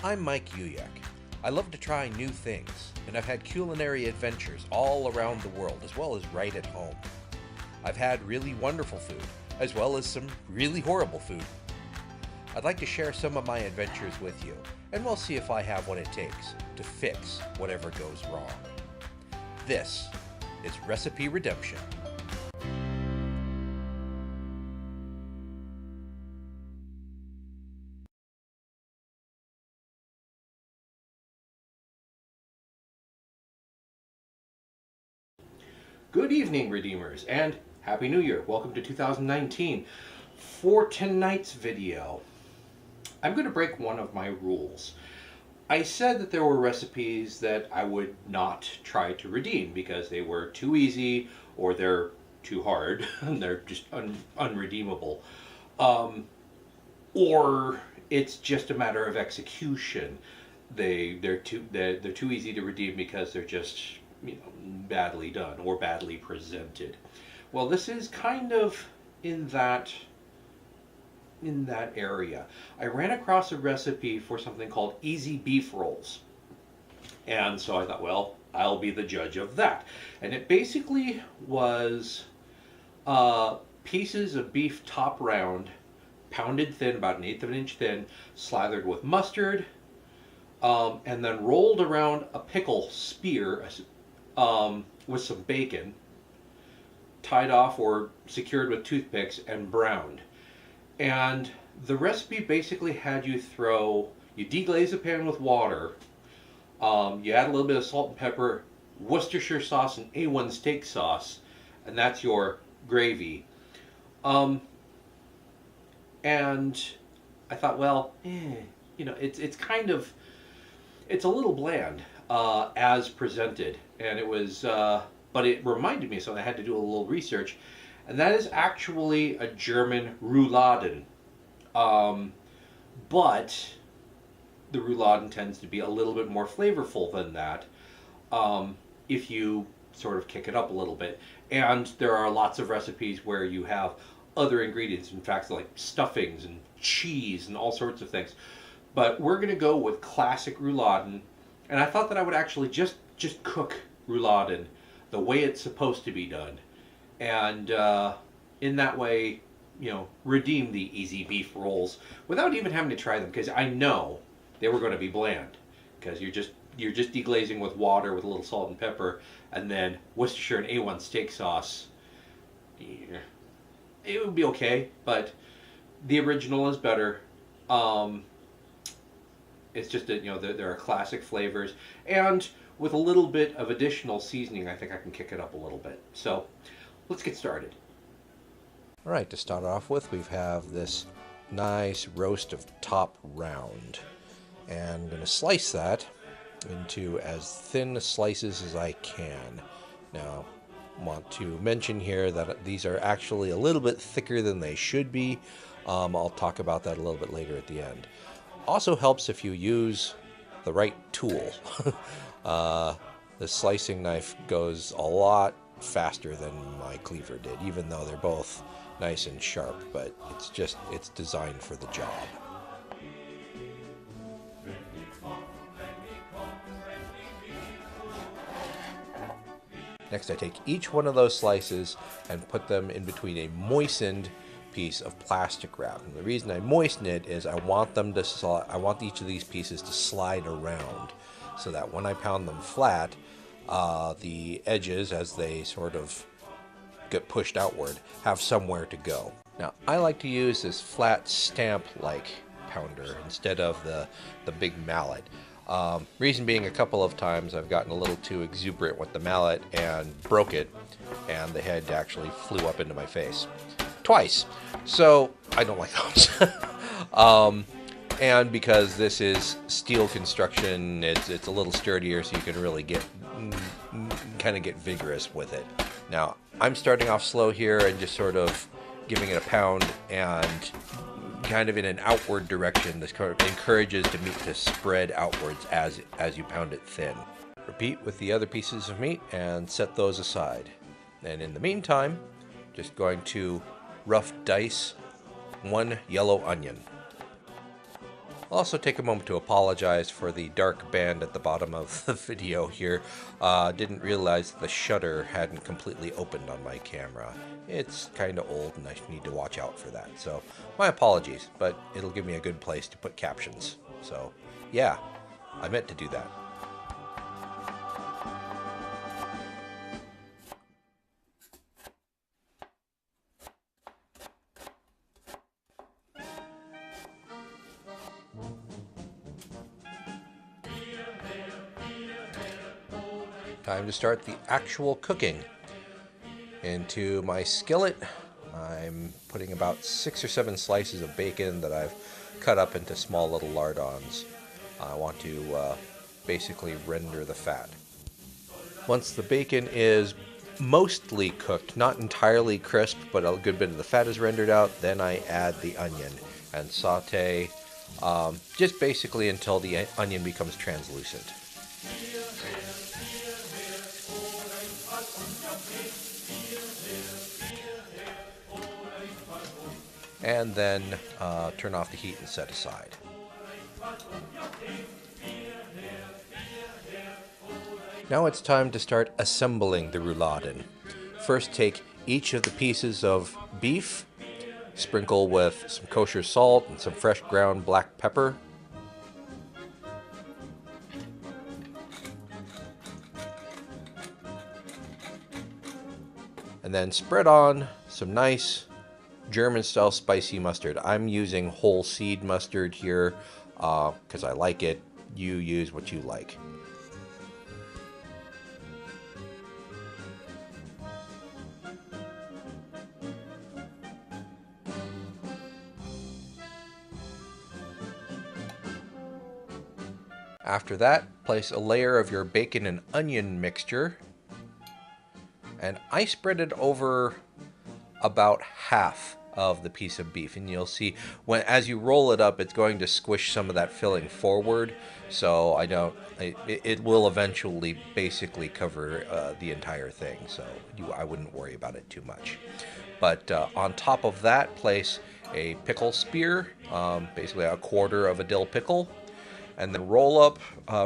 I'm Mike Uyak. I love to try new things, and I've had culinary adventures all around the world, as well as right at home. I've had really wonderful food, as well as some really horrible food. I'd like to share some of my adventures with you, and we'll see if I have what it takes to fix whatever goes wrong. This is Recipe Redemption. Good evening, Redeemers, and Happy New Year. Welcome to 2019. For tonight's video, I'm going to break one of my rules. I said that there were recipes that I would not try to redeem because they were too easy or they're too hard and they're just unredeemable. Or it's just a matter of execution. They're too easy to redeem because they're just badly done or badly presented. Well, this is kind of in that area. I ran across a recipe for something called easy beef rolls, and so I thought, well, I'll be the judge of that. And it basically was pieces of beef top round, pounded thin, about 1/8 of an inch thin, slathered with mustard, and then rolled around a pickle spear with some bacon, tied off or secured with toothpicks, and browned. And the recipe basically had you deglaze a pan with water, you add a little bit of salt and pepper, Worcestershire sauce, and A1 steak sauce, and that's your gravy. And I thought, well, it's a little bland as presented, and it was, but it reminded me of something. I had to do a little research, and that is actually a German Rouladen. But the Rouladen tends to be a little bit more flavorful than that if you sort of kick it up a little bit. And there are lots of recipes where you have other ingredients, in fact, like stuffings and cheese and all sorts of things. But we're going to go with classic Rouladen, and I thought that I would actually just cook Rouladen the way it's supposed to be done, and in that way, redeem the easy beef rolls without even having to try them, because I know they were going to be bland, because you're just deglazing with water with a little salt and pepper, and then Worcestershire and A1 steak sauce. Yeah, it would be okay, but the original is better. It's just that there are classic flavors, and with a little bit of additional seasoning, I think I can kick it up a little bit. So let's get started. All right, to start off with, we have this nice roast of top round, and I'm going to slice that into as thin slices as I can. Now, I want to mention here that these are actually a little bit thicker than they should be. I'll talk about that a little bit later at the end. Also helps if you use the right tool. The slicing knife goes a lot faster than my cleaver did, even though they're both nice and sharp, but it's designed for the job. Next, I take each one of those slices and put them in between a moistened piece of plastic wrap. And the reason I moisten it is I want each of these pieces to slide around, so that when I pound them flat, the edges, as they sort of get pushed outward, have somewhere to go. Now, I like to use this flat stamp-like pounder instead of the big mallet. Reason being, a couple of times I've gotten a little too exuberant with the mallet and broke it, and the head actually flew up into my face. Twice. So I don't like those. And because this is steel construction, it's a little sturdier, so you can really get vigorous with it. Now, I'm starting off slow here and just sort of giving it a pound, and kind of in an outward direction. This encourages the meat to spread outwards as you pound it thin. Repeat with the other pieces of meat and set those aside. And in the meantime, just going to rough dice 1 yellow onion. I'll also take a moment to apologize for the dark band at the bottom of the video here. Didn't realize the shutter hadn't completely opened on my camera. It's kind of old and I need to watch out for that. So my apologies, but it'll give me a good place to put captions. So yeah, I meant to do that. Time to start the actual cooking. Into my skillet, I'm putting about 6 or 7 slices of bacon that I've cut up into small little lardons. I want to basically render the fat. Once the bacon is mostly cooked, not entirely crisp, but a good bit of the fat is rendered out, then I add the onion and saute just basically until the onion becomes translucent. And then turn off the heat and set aside. Now it's time to start assembling the rouladen. First, take each of the pieces of beef, sprinkle with some kosher salt and some fresh ground black pepper. And then spread on some nice German-style spicy mustard. I'm using whole seed mustard here because I like it. You use what you like. After that, place a layer of your bacon and onion mixture, and I spread it over about half of the piece of beef, and you'll see as you roll it up, it's going to squish some of that filling forward, so it will eventually basically cover the entire thing, so I wouldn't worry about it too much. But on top of that, place a pickle spear, basically a quarter of a dill pickle, and then roll up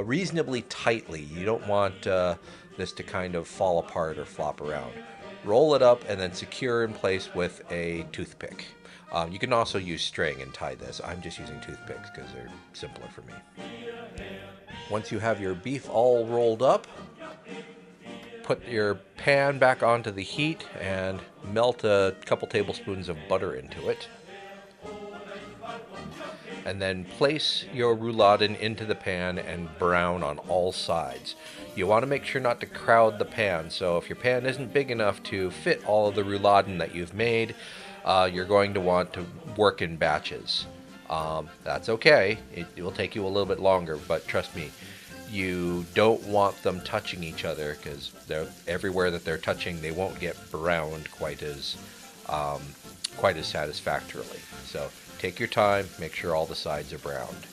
reasonably tightly. You don't want this to kind of fall apart or flop around. Roll it up and then secure in place with a toothpick. You can also use string and tie this. I'm just using toothpicks because they're simpler for me. Once you have your beef all rolled up, put your pan back onto the heat and melt a couple tablespoons of butter into it. And then place your rouladen into the pan and brown on all sides. You want to make sure not to crowd the pan, so if your pan isn't big enough to fit all of the rouladen that you've made, you're going to want to work in batches. That's okay. It will take you a little bit longer, but trust me, you don't want them touching each other because everywhere that they're touching, they won't get browned quite as satisfactorily. So take your time, make sure all the sides are browned.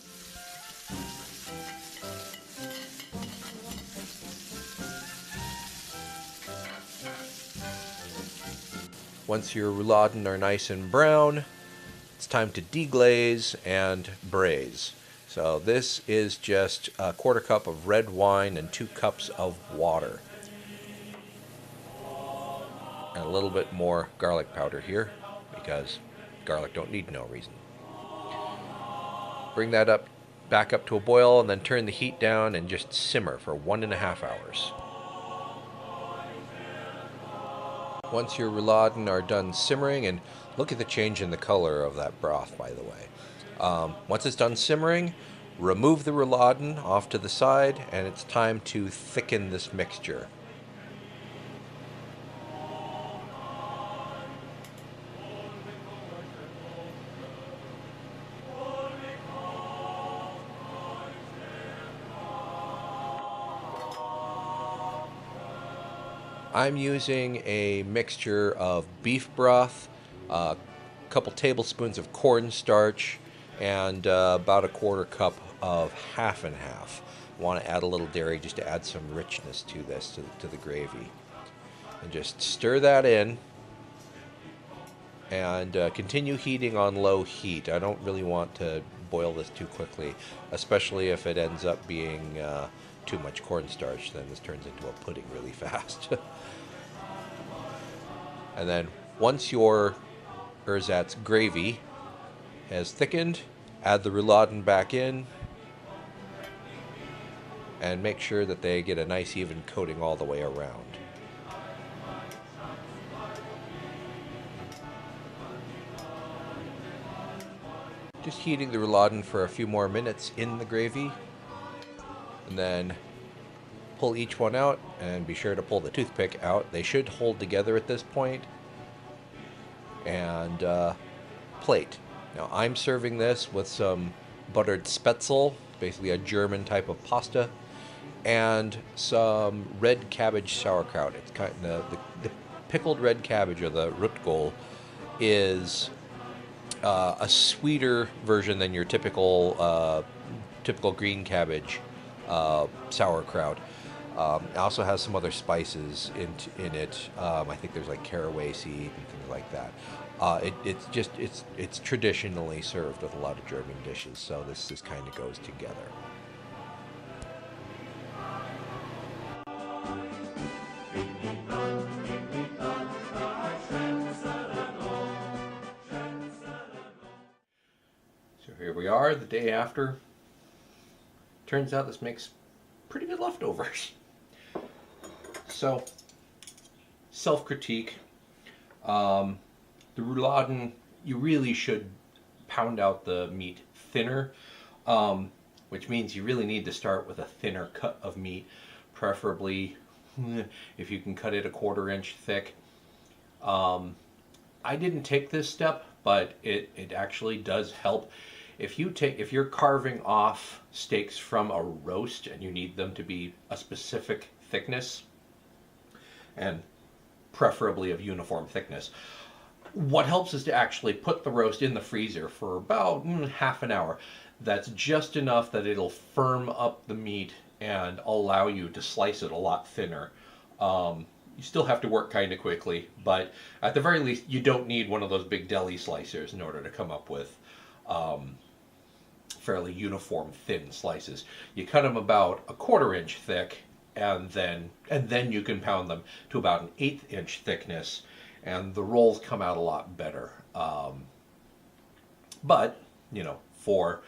Once your rouladen are nice and brown, it's time to deglaze and braise. So this is just a quarter cup of red wine and 2 cups of water. And a little bit more garlic powder here, because garlic don't need no reason. Bring that back up to a boil, and then turn the heat down and just simmer for 1.5 hours. Once your rouladen are done simmering, and look at the change in the color of that broth, by the way. Once it's done simmering, remove the rouladen off to the side, and it's time to thicken this mixture. I'm using a mixture of beef broth, a couple tablespoons of cornstarch, and about a quarter cup of half and half. I want to add a little dairy just to add some richness to this, to the gravy. And just stir that in and continue heating on low heat. I don't really want to boil this too quickly, especially if it ends up being too much cornstarch. Then this turns into a pudding really fast. And then once your ersatz gravy has thickened, add the rouladen back in, and make sure that they get a nice even coating all the way around. Just heating the rouladen for a few more minutes in the gravy, and then pull each one out, and be sure to pull the toothpick out. They should hold together at this point, and plate. Now I'm serving this with some buttered spätzle, basically a German type of pasta, and some red cabbage sauerkraut. It's kind of the pickled red cabbage, or the Rotkohl, is a sweeter version than your typical green cabbage sauerkraut. It also has some other spices in it. I think there's like caraway seed and things like that. It's traditionally served with a lot of German dishes, so this just kind of goes together. So here we are, the day after. Turns out this makes pretty good leftovers. So, self-critique. The rouladen, you really should pound out the meat thinner, which means you really need to start with a thinner cut of meat, preferably if you can cut it a 1/4 inch thick. I didn't take this step, but it actually does help. If you're carving off steaks from a roast and you need them to be a specific thickness, and preferably of uniform thickness, what helps is to actually put the roast in the freezer for about half an hour. That's just enough that it'll firm up the meat and allow you to slice it a lot thinner. You still have to work kind of quickly, but at the very least, you don't need one of those big deli slicers in order to come up with fairly uniform thin slices. You cut them about a 1/4 inch thick, and then you can pound them to about an 1/8 inch thickness, and the rolls come out a lot better. But for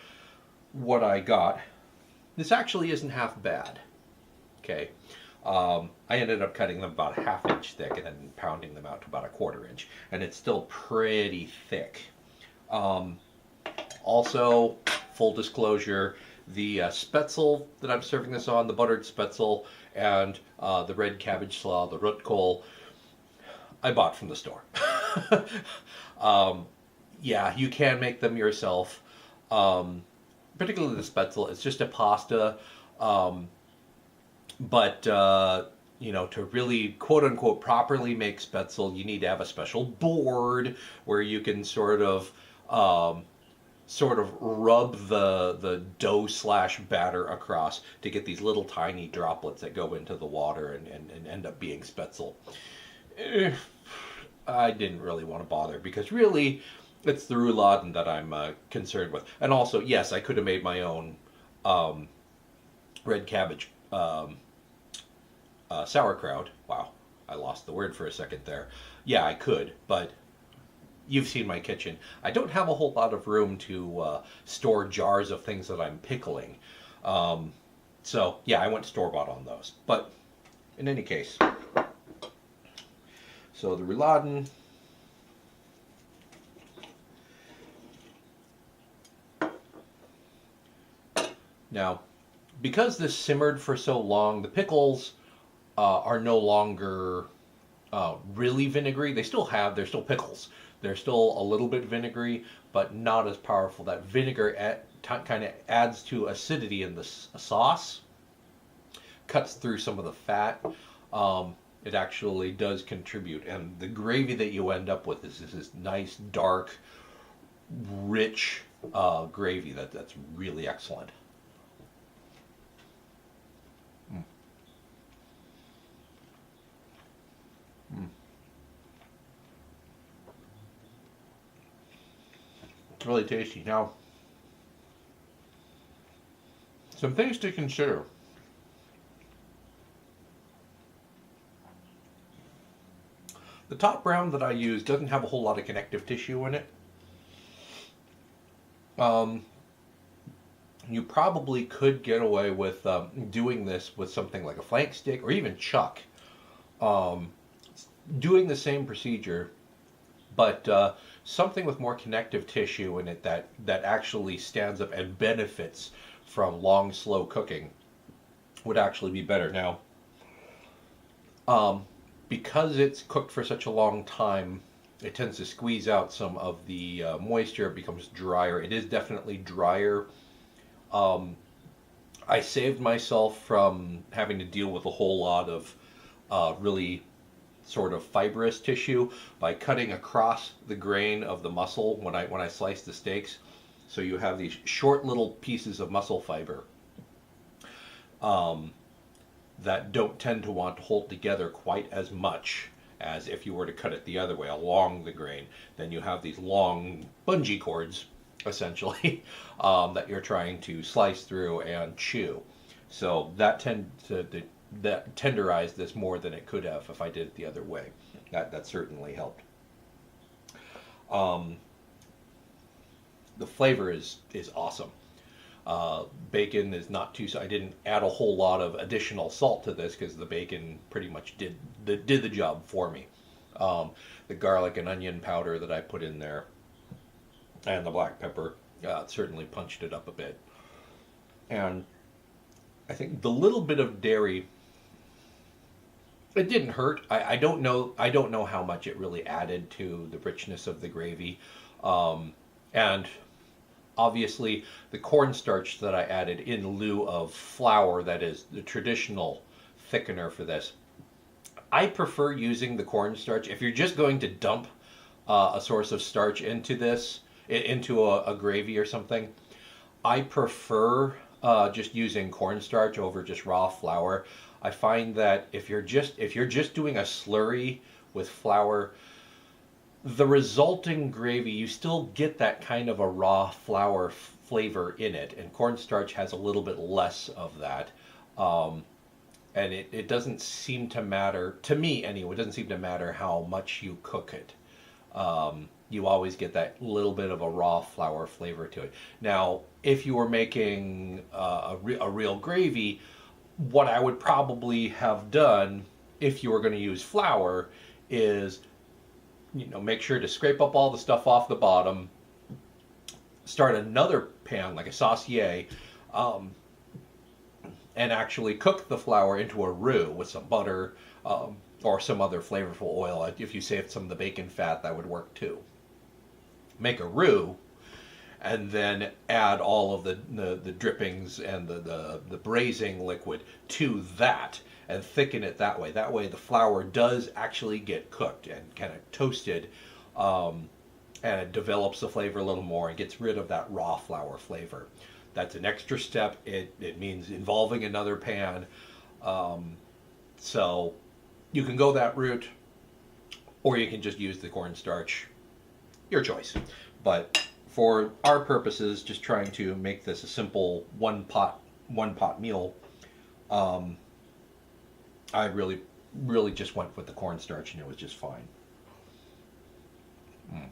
what I got, this actually isn't half bad. Okay. I ended up cutting them about a 1/2 inch thick and then pounding them out to about a 1/4 inch, and it's still pretty thick. Also, full disclosure, the spätzle that I'm serving this on, the buttered spätzle, and the red cabbage slaw, the Rotkohl, I bought from the store. Yeah, you can make them yourself. Particularly the spätzle, it's just a pasta. But to really quote unquote properly make spätzle, you need to have a special board where you can sort of rub the dough slash batter across to get these little tiny droplets that go into the water and end up being spätzle. I didn't really want to bother, because really it's the rouladen that I'm concerned with. And also, yes, I could have made my own red cabbage sauerkraut. Wow, I lost the word for a second there. Yeah, I could, but you've seen my kitchen. I don't have a whole lot of room to store jars of things that I'm pickling. So, yeah, I went store-bought on those. But in any case, so the rouladen. Now, because this simmered for so long, the pickles are no longer really vinegary. They're still pickles. They're still a little bit vinegary, but not as powerful. That vinegar kind of adds to acidity in the sauce, cuts through some of the fat. It actually does contribute, and the gravy that you end up with is this nice, dark, rich gravy that's really excellent. Mm. Mm. It's really tasty. Now, Some things to consider. The top brown that I use doesn't have a whole lot of connective tissue in it. Um, you probably could get away with doing this with something like a flank stick or even chuck. Um, doing the same procedure, but something with more connective tissue in it that actually stands up and benefits from long, slow cooking would actually be better. Now, um, because it's cooked for such a long time, it tends to squeeze out some of the moisture. It becomes drier. It is definitely drier. Um, I saved myself from having to deal with a whole lot of really sort of fibrous tissue by cutting across the grain of the muscle when I slice the steaks. So you have these short little pieces of muscle fiber um, that don't tend to want to hold together quite as much as if you were to cut it the other way along the grain. Then you have these long bungee cords, essentially, that you're trying to slice through and chew. So that tenderized this more than it could have if I did it the other way. That certainly helped. Um, the flavor is awesome. Bacon is not too. I didn't add a whole lot of additional salt to this because the bacon pretty much did the job for me. The garlic and onion powder that I put in there, and the black pepper certainly punched it up a bit. And I think the little bit of dairy, it didn't hurt. I don't know. I don't know how much it really added to the richness of the gravy, and obviously the cornstarch that I added in lieu of flour, that is the traditional thickener for this. I prefer using the cornstarch. If you're just going to dump a source of starch into this, into a gravy or something, I prefer just using cornstarch over just raw flour. I find that if you're just doing a slurry with flour, the resulting gravy, you still get that kind of a raw flour flavor in it, and cornstarch has a little bit less of that. Um, and it doesn't seem to matter, to me anyway, it doesn't seem to matter how much you cook it. You always get that little bit of a raw flour flavor to it. Now, if you were making a real gravy, what I would probably have done if you were going to use flour is, make sure to scrape up all the stuff off the bottom, start another pan like a saucier, um, and actually cook the flour into a roux with some butter, or some other flavorful oil. If you saved some of the bacon fat, that would work too. Make a roux, and then add all of the drippings and the braising liquid to that, and thicken it that way. That way the flour does actually get cooked and kind of toasted, and it develops the flavor a little more and gets rid of that raw flour flavor. That's an extra step. It means involving another pan. So you can go that route, or you can just use the cornstarch. Your choice. But for our purposes, just trying to make this a simple one pot meal, um, I really just went with the cornstarch, and it was just fine. Mm.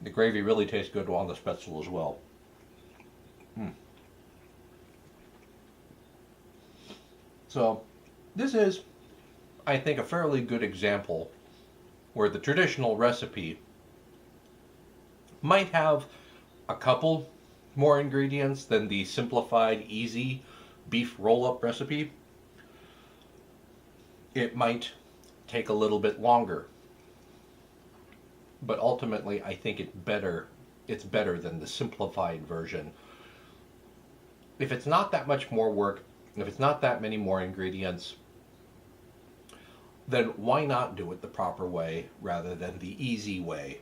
The gravy really tastes good on the Spätzle as well. Mm. So this is, I think, a fairly good example where the traditional recipe might have a couple more ingredients than the simplified, easy beef roll-up recipe. It might take a little bit longer, but ultimately I think it's better than the simplified version. If it's not that much more work, if it's not that many more ingredients, then why not do it the proper way rather than the easy way?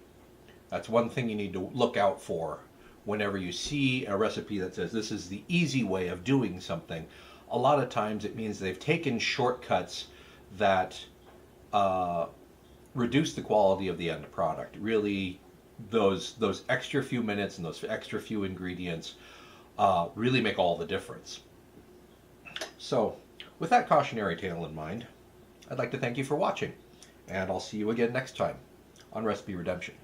That's one thing you need to look out for whenever you see a recipe that says this is the easy way of doing something. A lot of times it means they've taken shortcuts that reduce the quality of the end product. Really, those extra few minutes and those extra few ingredients really make all the difference. So, with that cautionary tale in mind, I'd like to thank you for watching, and I'll see you again next time on Recipe Redemption.